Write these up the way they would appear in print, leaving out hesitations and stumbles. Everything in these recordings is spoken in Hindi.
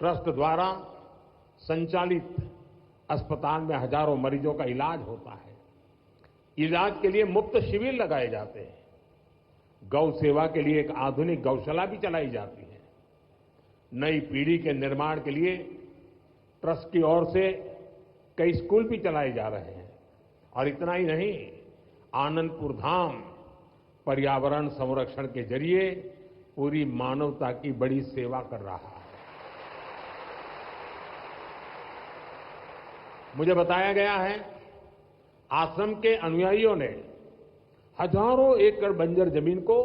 ट्रस्ट द्वारा संचालित अस्पताल में हजारों मरीजों का इलाज होता है। इलाज के लिए मुफ्त शिविर लगाए जाते हैं। गौ सेवा के लिए एक आधुनिक गौशाला भी चलाई जाती है। नई पीढ़ी के निर्माण के लिए ट्रस्ट की ओर से कई स्कूल भी चलाए जा रहे हैं। और इतना ही नहीं, आनंदपुर धाम पर्यावरण संरक्षण के जरिए पूरी मानवता की बड़ी सेवा कर रहा है। मुझे बताया गया है, आश्रम के अनुयायियों ने हजारों एकड़ बंजर जमीन को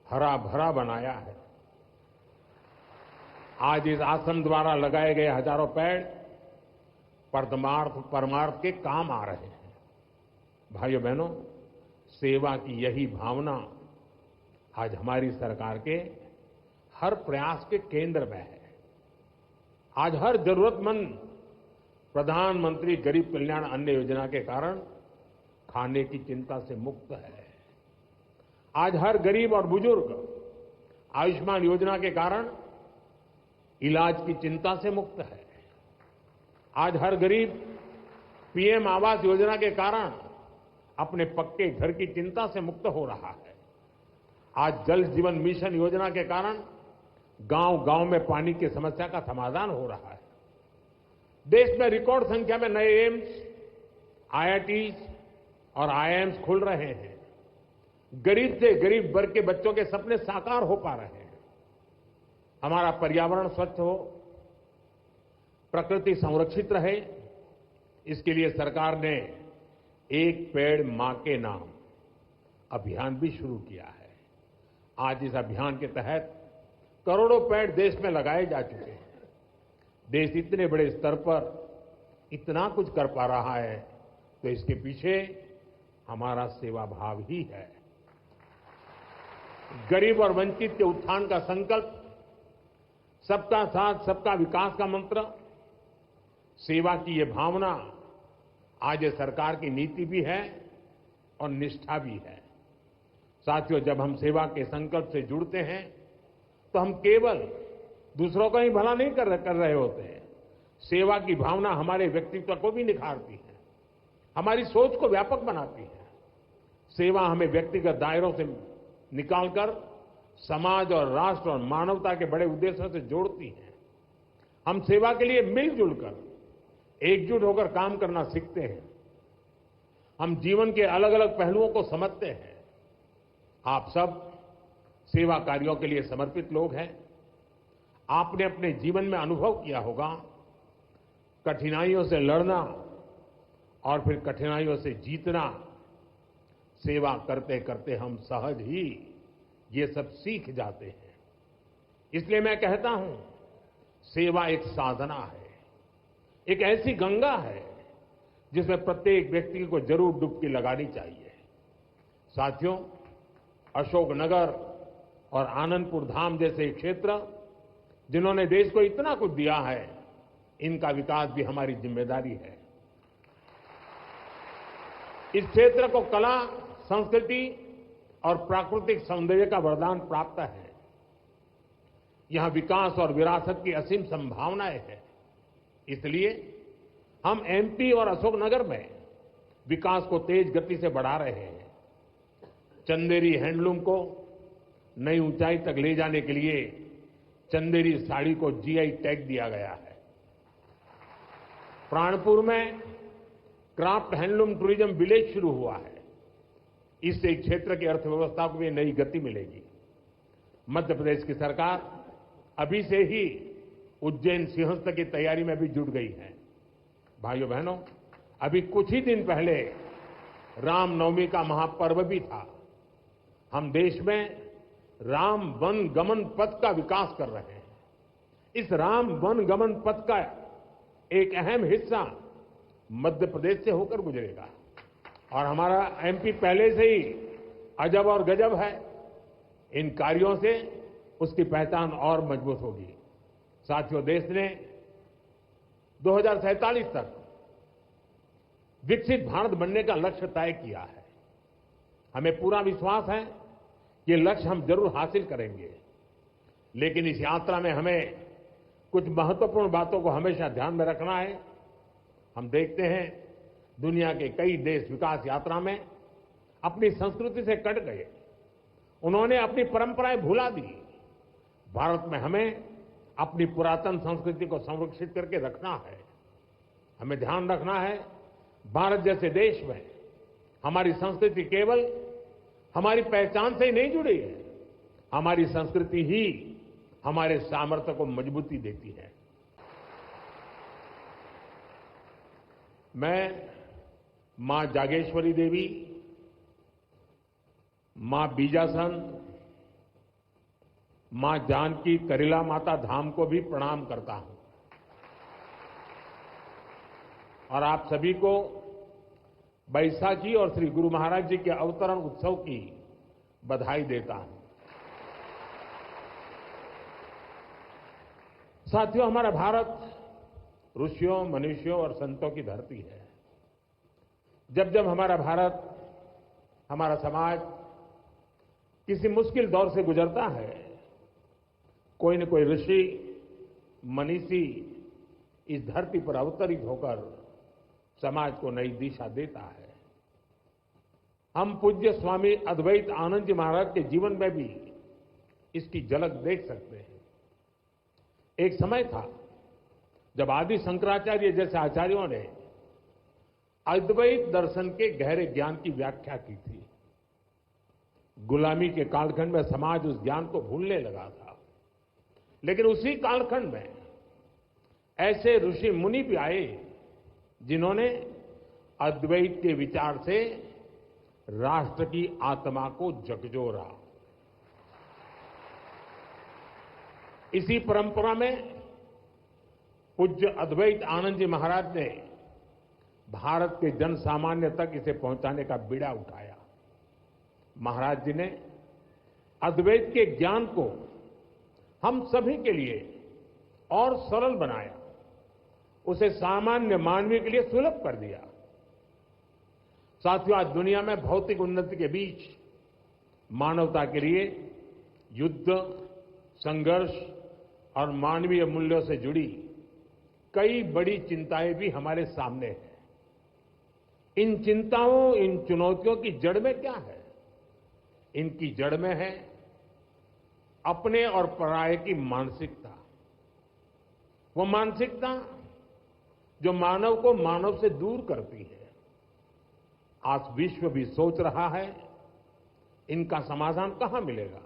हरा भरा बनाया है। आज इस आश्रम द्वारा लगाए गए हजारों पेड़ परमार्थ के काम आ रहे हैं। भाइयों बहनों, सेवा की यही भावना आज हमारी सरकार के हर प्रयास के केंद्र में है। आज हर जरूरतमंद प्रधानमंत्री गरीब कल्याण अन्न योजना के कारण खाने की चिंता से मुक्त है। आज हर गरीब और बुजुर्ग आयुष्मान योजना के कारण इलाज की चिंता से मुक्त है। आज हर गरीब पीएम आवास योजना के कारण अपने पक्के घर की चिंता से मुक्त हो रहा है। आज जल जीवन मिशन योजना के कारण गांव-गांव में पानी की समस्या का समाधान हो रहा है। देश में रिकॉर्ड संख्या में नए एम्स, आईआईटीज और आईआईएम्स खुल रहे हैं। गरीब से गरीब वर्ग के बच्चों के सपने साकार हो पा रहे हैं। हमारा पर्यावरण स्वच्छ हो, प्रकृति संरक्षित रहे, इसके लिए सरकार ने एक पेड़ मां के नाम अभियान भी शुरू किया है। आज इस अभियान के तहत करोड़ों पेड़ देश में लगाए जा चुके हैं। देश इतने बड़े स्तर पर इतना कुछ कर पा रहा है तो इसके पीछे हमारा सेवा भाव ही है। गरीब और वंचित के उत्थान का संकल्प, सबका साथ सबका विकास का मंत्र, सेवा की ये भावना आज ये सरकार की नीति भी है और निष्ठा भी है। साथियों, जब हम सेवा के संकल्प से जुड़ते हैं तो हम केवल दूसरों का ही भला नहीं कर रहे होते हैं। सेवा की भावना हमारे व्यक्तित्व को भी निखारती है, हमारी सोच को व्यापक बनाती है। सेवा हमें व्यक्तिगत दायरों से निकालकर समाज और राष्ट्र और मानवता के बड़े उद्देश्यों से जोड़ती है। हम सेवा के लिए मिलजुल कर, एकजुट होकर काम करना सीखते हैं। हम जीवन के अलग अलग पहलुओं को समझते हैं। आप सब सेवा कार्यों के लिए समर्पित लोग हैं। आपने अपने जीवन में अनुभव किया होगा, कठिनाइयों से लड़ना और फिर कठिनाइयों से जीतना। सेवा करते करते हम सहज ही ये सब सीख जाते हैं। इसलिए मैं कहता हूं, सेवा एक साधना है, एक ऐसी गंगा है जिसमें प्रत्येक व्यक्ति को जरूर डुबकी लगानी चाहिए। साथियों, अशोकनगर और आनंदपुर धाम जैसे क्षेत्र जिन्होंने देश को इतना कुछ दिया है, इनका विकास भी हमारी जिम्मेदारी है। इस क्षेत्र को कला, संस्कृति और प्राकृतिक सौंदर्य का वरदान प्राप्त है। यहां विकास और विरासत की असीम संभावनाएं हैं। इसलिए हम एमपी और अशोकनगर में विकास को तेज गति से बढ़ा रहे हैं। चंदेरी हैंडलूम को नई ऊंचाई तक ले जाने के लिए चंदेरी साड़ी को जीआई टैग दिया गया है। प्राणपुर में क्राफ्ट हैंडलूम टूरिज्म विलेज शुरू हुआ है। इससे क्षेत्र की अर्थव्यवस्था को भी नई गति मिलेगी। मध्य प्रदेश की सरकार अभी से ही उज्जैन सिंहस्थ की तैयारी में भी जुट गई है। भाइयों बहनों, अभी कुछ ही दिन पहले रामनवमी का महापर्व भी था। हम देश में राम वन गमन पथ का विकास कर रहे हैं। इस राम वन गमन पथ का एक अहम हिस्सा मध्य प्रदेश से होकर गुजरेगा और हमारा एमपी पहले से ही अजब और गजब है। इन कार्यों से उसकी पहचान और मजबूत होगी। साथियों, देश ने 2047 तक विकसित भारत बनने का लक्ष्य तय किया है। हमें पूरा विश्वास है ये लक्ष्य हम जरूर हासिल करेंगे। लेकिन इस यात्रा में हमें कुछ महत्वपूर्ण बातों को हमेशा ध्यान में रखना है। हम देखते हैं दुनिया के कई देश विकास यात्रा में अपनी संस्कृति से कट गए, उन्होंने अपनी परंपराएं भुला दी। भारत में हमें अपनी पुरातन संस्कृति को संरक्षित करके रखना है। हमें ध्यान रखना है, भारत जैसे देश में हमारी संस्कृति केवल हमारी पहचान से ही नहीं जुड़ी है, हमारी संस्कृति ही हमारे सामर्थ्य को मजबूती देती है। मैं मां जागेश्वरी देवी, मां बीजासन, मां जानकी करीला माता धाम को भी प्रणाम करता हूं और आप सभी को बैसाखी और श्री गुरु महाराज जी के अवतरण उत्सव की बधाई देता हूं। साथियों, हमारा भारत ऋषियों, मनीषियों और संतों की धरती है। जब जब हमारा भारत, हमारा समाज किसी मुश्किल दौर से गुजरता है, कोई न कोई ऋषि, मनीषी इस धरती पर अवतरित होकर समाज को नई दिशा देता है। हम पूज्य स्वामी अद्वैत आनंद जी महाराज के जीवन में भी इसकी झलक देख सकते हैं। एक समय था जब आदि शंकराचार्य जैसे आचार्यों ने अद्वैत दर्शन के गहरे ज्ञान की व्याख्या की थी। गुलामी के कालखंड में समाज उस ज्ञान को भूलने लगा था, लेकिन उसी कालखंड में ऐसे ऋषि मुनि भी आए जिन्होंने अद्वैत के विचार से राष्ट्र की आत्मा को झकझोरा। इसी परंपरा में पूज्य अद्वैत आनंद जी महाराज ने भारत के जन सामान्य तक इसे पहुंचाने का बीड़ा उठाया। महाराज जी ने अद्वैत के ज्ञान को हम सभी के लिए और सरल बनाया, उसे सामान्य मानवीय के लिए सुलभ कर दिया। साथियों, आज दुनिया में भौतिक उन्नति के बीच मानवता के लिए युद्ध, संघर्ष और मानवीय मूल्यों से जुड़ी कई बड़ी चिंताएं भी हमारे सामने हैं। इन चिंताओं, इन चुनौतियों की जड़ में क्या है? इनकी जड़ में है अपने और पराये की मानसिकता। वो मानसिकता जो मानव को मानव से दूर करती है। आज विश्व भी सोच रहा है इनका समाधान कहां मिलेगा?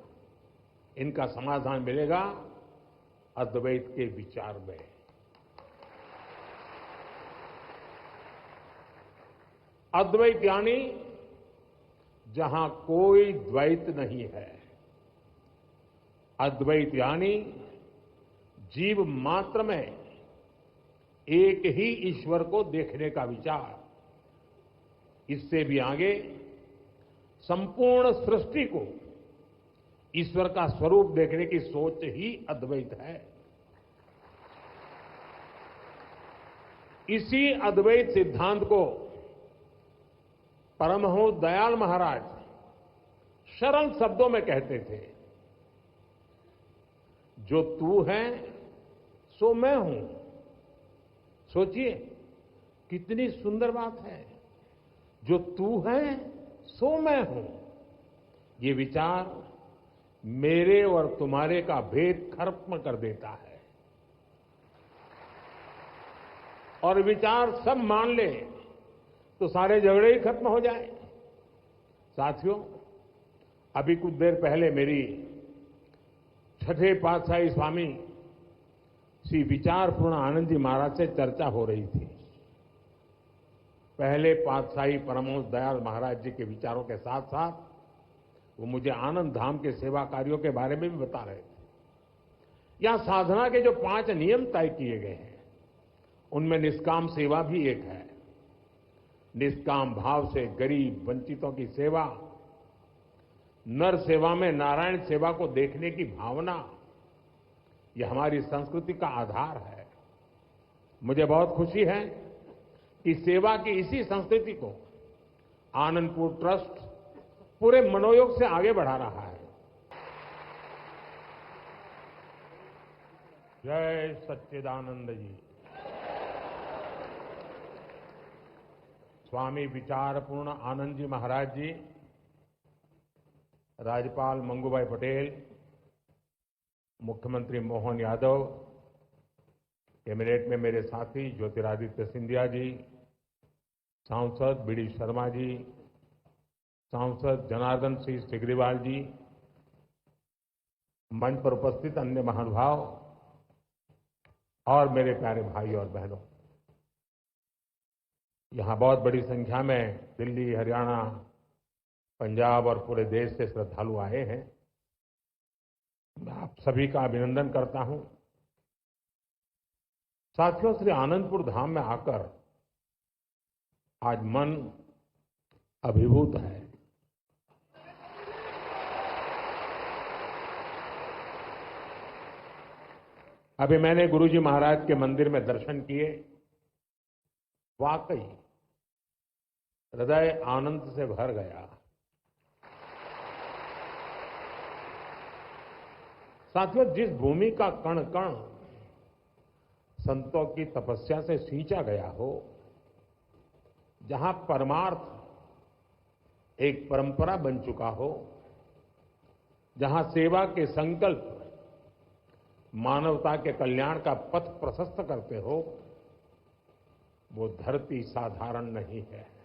इनका समाधान मिलेगा अद्वैत के विचार में। अद्वैत यानी जहां कोई द्वैत नहीं है। अद्वैत यानी जीव मात्र में एक ही ईश्वर को देखने का विचार। इससे भी आगे संपूर्ण सृष्टि को ईश्वर का स्वरूप देखने की सोच ही अद्वैत है। इसी अद्वैत सिद्धांत को परमहंस दयाल महाराज सरल शब्दों में कहते थे, जो तू है सो मैं हूं। सोचिए कितनी सुंदर बात है। जो तू है सो मैं हूं। ये विचार मेरे और तुम्हारे का भेद खत्म कर देता है। और विचार सब मान ले तो सारे झगड़े ही खत्म हो जाए। साथियों, अभी कुछ देर पहले मेरी छठे पातशाही स्वामी श्री विचारपूर्ण आनंद जी महाराज से चर्चा हो रही थी। पहले पातशाही परमहंस दयाल महाराज जी के विचारों के साथ साथ वो मुझे आनंद धाम के सेवा कार्यों के बारे में भी बता रहे थे। यहां साधना के जो 5 नियम तय किए गए हैं, उनमें निष्काम सेवा भी एक है। निष्काम भाव से गरीब वंचितों की सेवा, नर सेवा में नारायण सेवा को देखने की भावना, यह हमारी संस्कृति का आधार है। मुझे बहुत खुशी है कि सेवा की इसी संस्कृति को आनंदपुर ट्रस्ट पूरे मनोयोग से आगे बढ़ा रहा है। जय सच्चिदानंद जी। स्वामी विचारपूर्ण आनंद जी महाराज जी, राज्यपाल मंगूभाई पटेल, मुख्यमंत्री मोहन यादव, कैबिनेट में मेरे साथी ज्योतिरादित्य सिंधिया जी, सांसद बीडी शर्मा जी, सांसद जनार्दन सिंह सिग्रीवाल जी, मंच पर उपस्थित अन्य महानुभाव और मेरे प्यारे भाई और बहनों, यहां बहुत बड़ी संख्या में दिल्ली, हरियाणा, पंजाब और पूरे देश से श्रद्धालु आए हैं। मैं आप सभी का अभिनंदन करता हूं। साथियों, श्री आनंदपुर धाम में आकर आज मन अभिभूत है। अभी मैंने गुरुजी महाराज के मंदिर में दर्शन किए। वाकई हृदय आनंद से भर गया। साथियों, जिस भूमि का कण कण संतों की तपस्या से सींचा गया हो, जहां परमार्थ एक परंपरा बन चुका हो, जहां सेवा के संकल्प मानवता के कल्याण का पथ प्रशस्त करते हो, वो धरती साधारण नहीं है।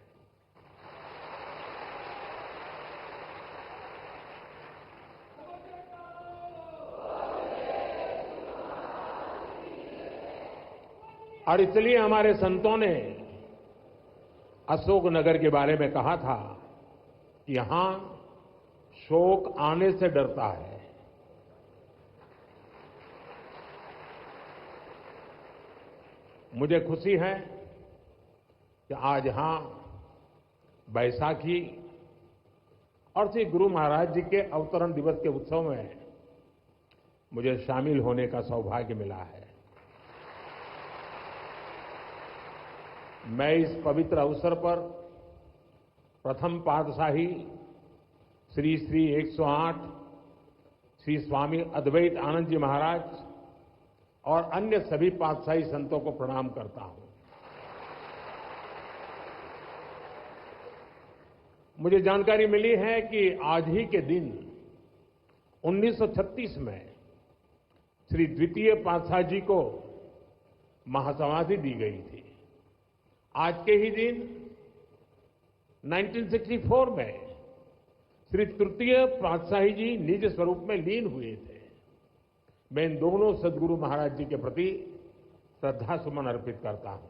और इसलिए हमारे संतों ने अशोकनगर के बारे में कहा था कि यहां शोक आने से डरता है। मुझे खुशी है कि आज यहां बैसाखी और श्री गुरु महाराज जी के अवतरण दिवस के उत्सव में मुझे शामिल होने का सौभाग्य मिला है। मैं इस पवित्र अवसर पर प्रथम पातशाही श्री श्री 108 श्री स्वामी अद्वैत आनंद जी महाराज और अन्य सभी पातशाही संतों को प्रणाम करता हूं। मुझे जानकारी मिली है कि आज ही के दिन 1936 में श्री द्वितीय पातशाही जी को महासमाधि दी गई थी। आज के ही दिन 1964 में श्री तृतीय पातशाही जी निज स्वरूप में लीन हुए थे। मैं इन दोनों सदगुरु महाराज जी के प्रति श्रद्धा सुमन अर्पित करता हूं।